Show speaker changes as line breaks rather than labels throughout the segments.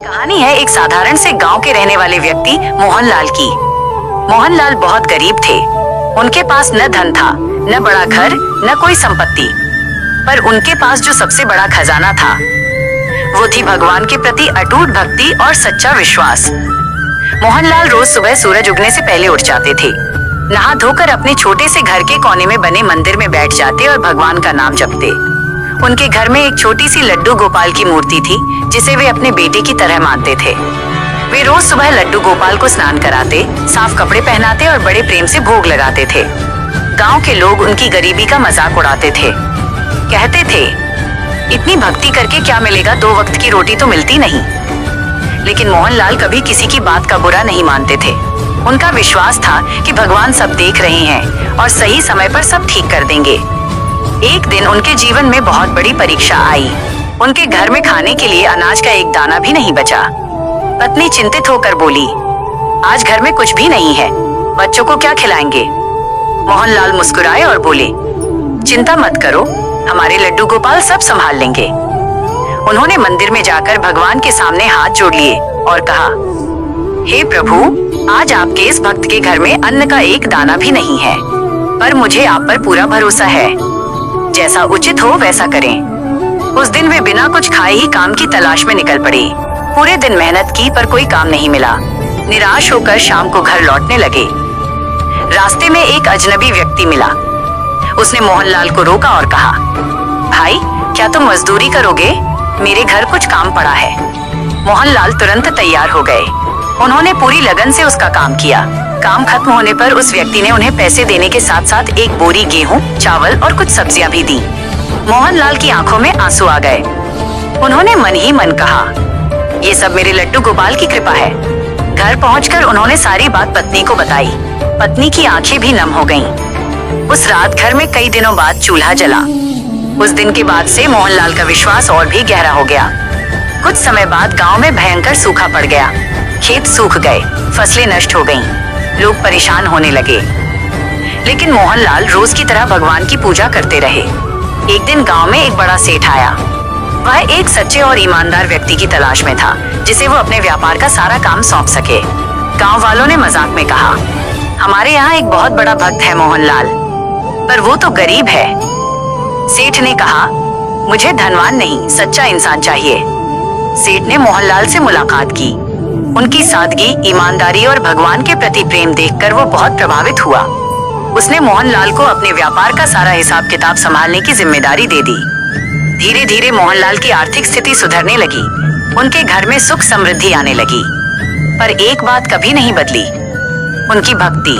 कहानी है एक साधारण से गांव के रहने वाले व्यक्ति मोहनलाल की। मोहनलाल बहुत गरीब थे। उनके पास न धन था, न बड़ा घर, न कोई संपत्ति, पर उनके पास जो सबसे बड़ा खजाना था वो थी भगवान के प्रति अटूट भक्ति और सच्चा विश्वास। मोहनलाल रोज सुबह सूरज उगने से पहले उठ जाते थे। नहा धोकर अपने छोटे से घर के कोने में बने मंदिर में बैठ जाते और भगवान का नाम जपते। उनके घर में एक छोटी सी लड्डू गोपाल की मूर्ति थी जिसे वे अपने बेटे की तरह मानते थे। वे रोज सुबह लड्डू गोपाल को स्नान कराते, साफ कपड़े पहनाते और बड़े प्रेम से भोग लगाते थे। गांव के लोग उनकी गरीबी का मजाक उड़ाते थे। कहते थे, इतनी भक्ति करके क्या मिलेगा, 2 वक्त की रोटी तो मिलती नहीं। लेकिन मोहनलाल कभी किसी की बात का बुरा नहीं मानते थे। उनका विश्वास था कि भगवान सब देख रहे हैं और सही समय पर सब ठीक कर देंगे। एक दिन उनके जीवन में बहुत बड़ी परीक्षा आई। उनके घर में खाने के लिए अनाज का एक दाना भी नहीं बचा। पत्नी चिंतित होकर बोली, आज घर में कुछ भी नहीं है, बच्चों को क्या खिलाएंगे? मोहनलाल मुस्कुराए और बोले, चिंता मत करो, हमारे लड्डू गोपाल सब संभाल लेंगे। उन्होंने मंदिर में जाकर भगवान के सामने हाथ जोड़ लिए और कहा, हे प्रभु, आज आपके इस भक्त के घर में अन्न का एक दाना भी नहीं है, पर मुझे आप पर पूरा भरोसा है। जैसा उचित हो वैसा करें। उस दिन वे बिना कुछ खाए ही काम की तलाश में निकल पड़े। पूरे दिन मेहनत की पर कोई काम नहीं मिला। निराश होकर शाम को घर लौटने लगे। रास्ते में एक अजनबी व्यक्ति मिला। उसने मोहनलाल को रोका और कहा, भाई, क्या तुम मजदूरी करोगे? मेरे घर कुछ काम पड़ा है। मोहनलाल तुरंत तैयार हो गए। उन्होंने पूरी लगन से उसका काम किया। काम खत्म होने पर उस व्यक्ति ने उन्हें पैसे देने के साथ साथ एक बोरी गेहूं, चावल और कुछ सब्जियां भी दी। मोहनलाल की आंखों में आंसू आ गए। उन्होंने मन ही मन कहा, ये सब मेरे लड्डू गोपाल की कृपा है। घर पहुंचकर उन्होंने सारी बात पत्नी को बताई। पत्नी की आंखें भी नम हो गईं। उस रात घर में कई दिनों बाद चूल्हा जला। उस दिन के बाद से मोहनलाल का विश्वास और भी गहरा हो गया। कुछ समय बाद गांव में भयंकर सूखा पड़ गया। खेत सूख गए, फसलें नष्ट हो गईं, लोग परेशान होने लगे। लेकिन मोहनलाल रोज की तरह भगवान की पूजा करते रहे। एक दिन गांव में एक बड़ा सेठ आया। वह एक सच्चे और ईमानदार व्यक्ति की तलाश में था जिसे वो अपने व्यापार का सारा काम सौंप सके। गांव वालों ने मजाक में कहा, हमारे यहाँ एक बहुत बड़ा भक्त है मोहनलाल, पर वो तो गरीब है। सेठ ने कहा, मुझे धनवान नहीं, सच्चा इंसान चाहिए। सेठ ने मोहनलाल से मुलाकात की। उनकी सादगी, ईमानदारी और भगवान के प्रति प्रेम देखकर वो बहुत प्रभावित हुआ। उसने मोहनलाल को अपने व्यापार का सारा हिसाब किताब संभालने की जिम्मेदारी दे दी। धीरे धीरे मोहनलाल की आर्थिक स्थिति सुधरने लगी। उनके घर में सुख समृद्धि आने लगी। पर एक बात कभी नहीं बदली, उनकी भक्ति।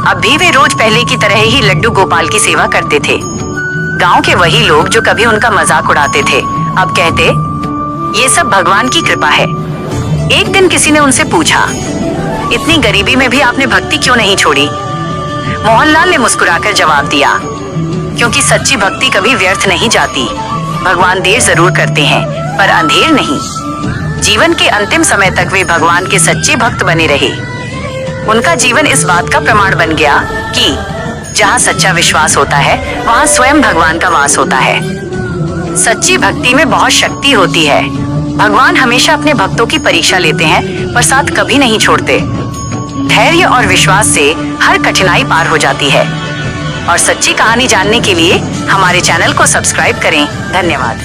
अब भी वे रोज पहले की तरह ही लड्डू गोपाल की सेवा करते थे। गांव के वही लोग जो कभी उनका मजाक उड़ाते थे, अब कहते, ये सब भगवान की कृपा है। एक दिन किसी ने उनसे पूछा, इतनी गरीबी में भी आपने भक्ति क्यों नहीं छोड़ी? मोहनलाल ने मुस्कुराकर जवाब दिया, क्योंकि सच्ची भक्ति कभी व्यर्थ नहीं जाती। भगवान देर जरूर करते हैं, पर अंधेर नहीं। जीवन के अंतिम समय तक वे भगवान के सच्चे भक्त बने रहे। उनका जीवन इस बात का प्रमाण बन गया कि जहाँ सच्चा विश्वास होता है वहाँ स्वयं भगवान का वास होता है। सच्ची भक्ति में बहुत शक्ति होती है। भगवान हमेशा अपने भक्तों की परीक्षा लेते हैं, पर साथ कभी नहीं छोड़ते। धैर्य और विश्वास से हर कठिनाई पार हो जाती है। और सच्ची कहानी जानने के लिए हमारे चैनल को सब्सक्राइब करें। धन्यवाद।